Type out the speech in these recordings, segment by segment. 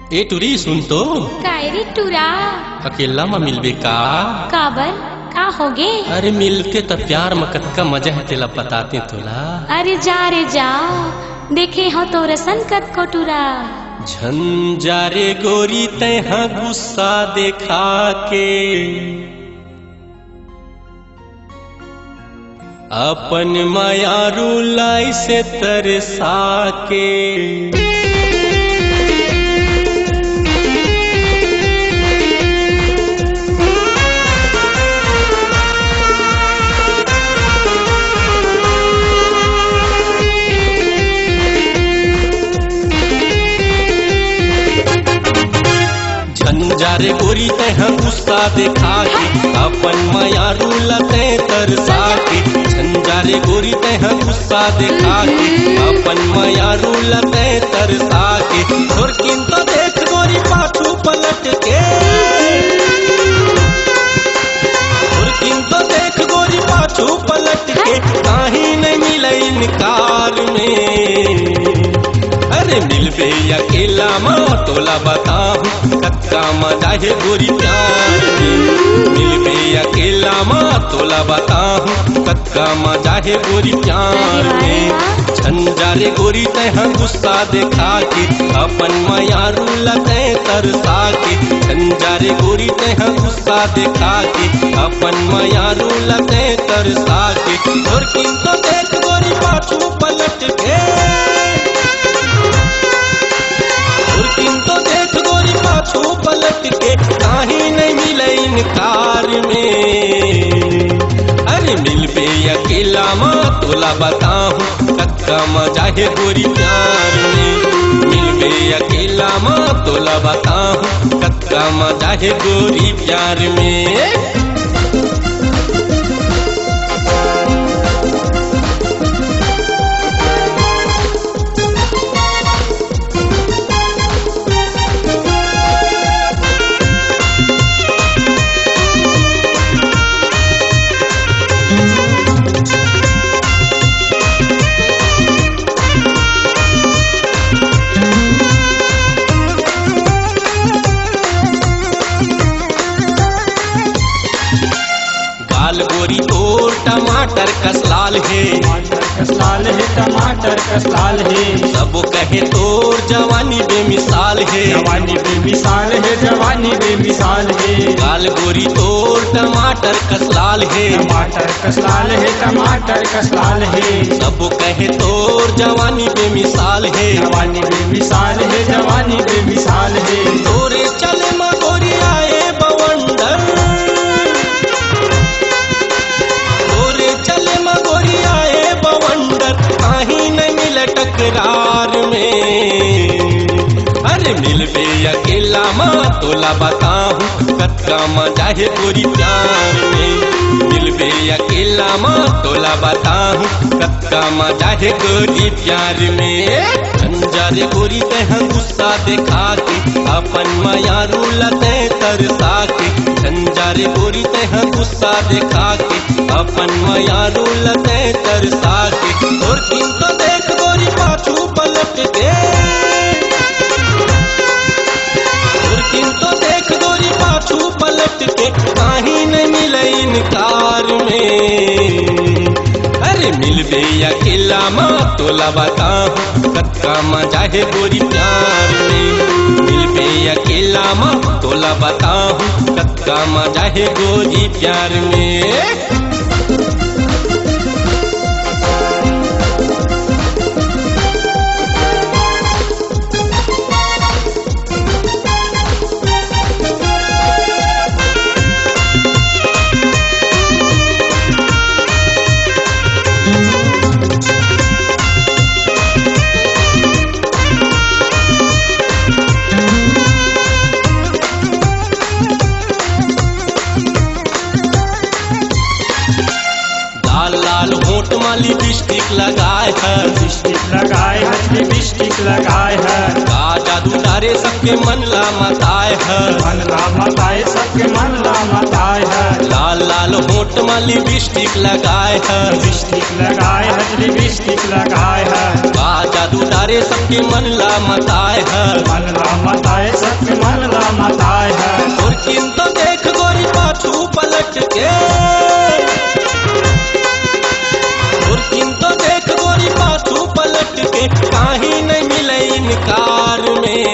ए टुरी सुन तो काय रे टूरा अकेला में मिलबे का काबर का होगे। अरे मिलके तो प्यार में कतका मजा है तेला बताते तोला। अरे जा रे जा देखे हो तो संकट को टूरा झंझारे गोरी तैहा गुस्सा देखा के अपन माया रुलाई से तरसा के झंझारे गोरी तैहा गुस्सा देखा के अपन माया रुलते तरसा के झंझारे गोरी तैहा गुस्सा देखा के अपन माया रुलते तरसा के और किंतु देख गोरी पाछू पलट के और किंतु देख गोरी पाछू पलट के कहीं नहीं मिले इनकार में। अरे मिलबे अकेला माँ तोला बताऊं कक्का मजा है गोरी प्यार में। मिलबे अकेला माँ तोला बताऊं कक्का मजा है गोरी प्यार में। झंझारे गोरी तैहा गुस्सा देखा के अपन माया रुलते तरसा के झंझारे गोरी तैहा गुस्सा देखा के अपन माया रुलते तरसा के और किंतु देख गोरी पाछू पलट के और किंतु देख गोरी पाछू पलट के कहीं नहीं मिले इनकार में। अरे मिलबे अकेला माँ तोला बताऊं कक्का मजा है गोरी प्यार में। मिलबे अकेला माँ तोला बताऊं कक्का मजा है गोरी प्यार में। लाल गोरी तोर टमाटर कसलाल है टमाटर कसलाल है सब कहे तोर जवानी बेमिसाल है जवानी बेमिसाल है जवानी बेमिसाल है लाल गोरी तोर टमाटर कसलाल है टमाटर कसलाल है टमाटर कसलाल है सब कहे तोर जवानी बेमिसाल है जवानी बेमिसाल है जवानी बेमिसाल है तोरे चले मा गोरी आए बवंडर तोरे चले मा गोरी आए बवंडर कहीं नहीं मिले टकरार में। अरे मिलबे अकेला माँ तोला बताऊं कतका मजा है गोरी प्यार में। मिलबे अकेला माँ तोला बताऊं कतका मजा है गोरी प्यार में। झंझारे गोरी तैहा गुस्सा देखा के अपन माया रुलते तरसा के झंझारे गोरी तैहा गुस्सा देखा के अपन माया रुलते तरसा के और किंतु देख गोरी पाछू पलट के और किंतु देख गोरी पाछू पलट के कहीं नहीं मिले इनकार में। अरे मिलबे अकेला माँ तोला बताऊं कतका मजा है गोरी प्यार में। मिलबे अकेला माँ तोला बताऊं कतका मजा है गोरी प्यार में। लाल होंठ माली लिपस्टिक लगाए है लिपस्टिक लगाए है लिपस्टिक लगाए है का जादू डारे सबके मन ला मताए है मन ला मताए सबके मन ला मताए है लाल लाल होंठ होठ में लिपस्टिक लगाए है, लिपस्टिक लगाए है, लिपस्टिक लगाए है। बा जादू डारे सबके मन ला मताए है, मन ला मताए सबके मन ला मताए है। और किन तो देख गोरी पाछू पलट के, और किन तो देख गोरी पाछू पलट के, काहे नहीं मिले इनकार में।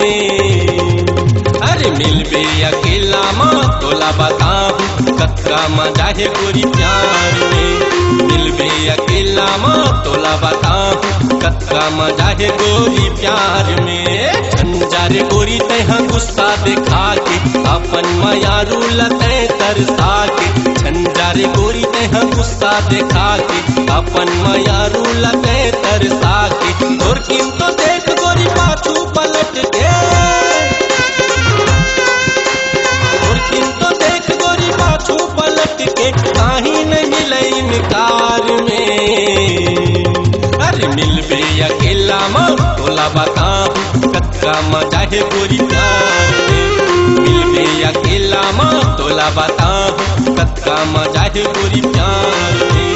अरे मिलबे अकेला माँ तोला बताऊं कत्का मजा है गोरी प्यार में। मिलबे अकेला माँ तोला बताऊं कत्का मजा है गोरी प्यार में। झंझारे गोरी तैहा गुस्सा दिखा के अपन मयारू लते तरसा के, झंझारे गोरी तैहा गुस्सा दिखा के अपन मयारू लते तरसा के। और किन तो देख गोरी पाछू पलट के, और किन तो देख गोरी पाछू पलट के, काहे नहीं मिले इनकार में। अरे मिलबे अकेला माँ तोला बताऊं कत्का मजा है गोरी प्यार में। मिलबे अकेला माँ तोला बताऊं कत्का मजा है गोरी प्यार में।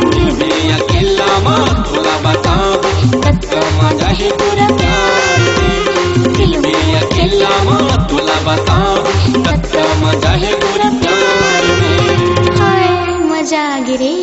मिलबे अकेला माँ तोला बताऊं कत्का मजा है गोरी प्यार में। मिलबे अकेला माँ तोला बताऊं कत्का मजा है गोरी प्यार में। हाय मजा गिरे।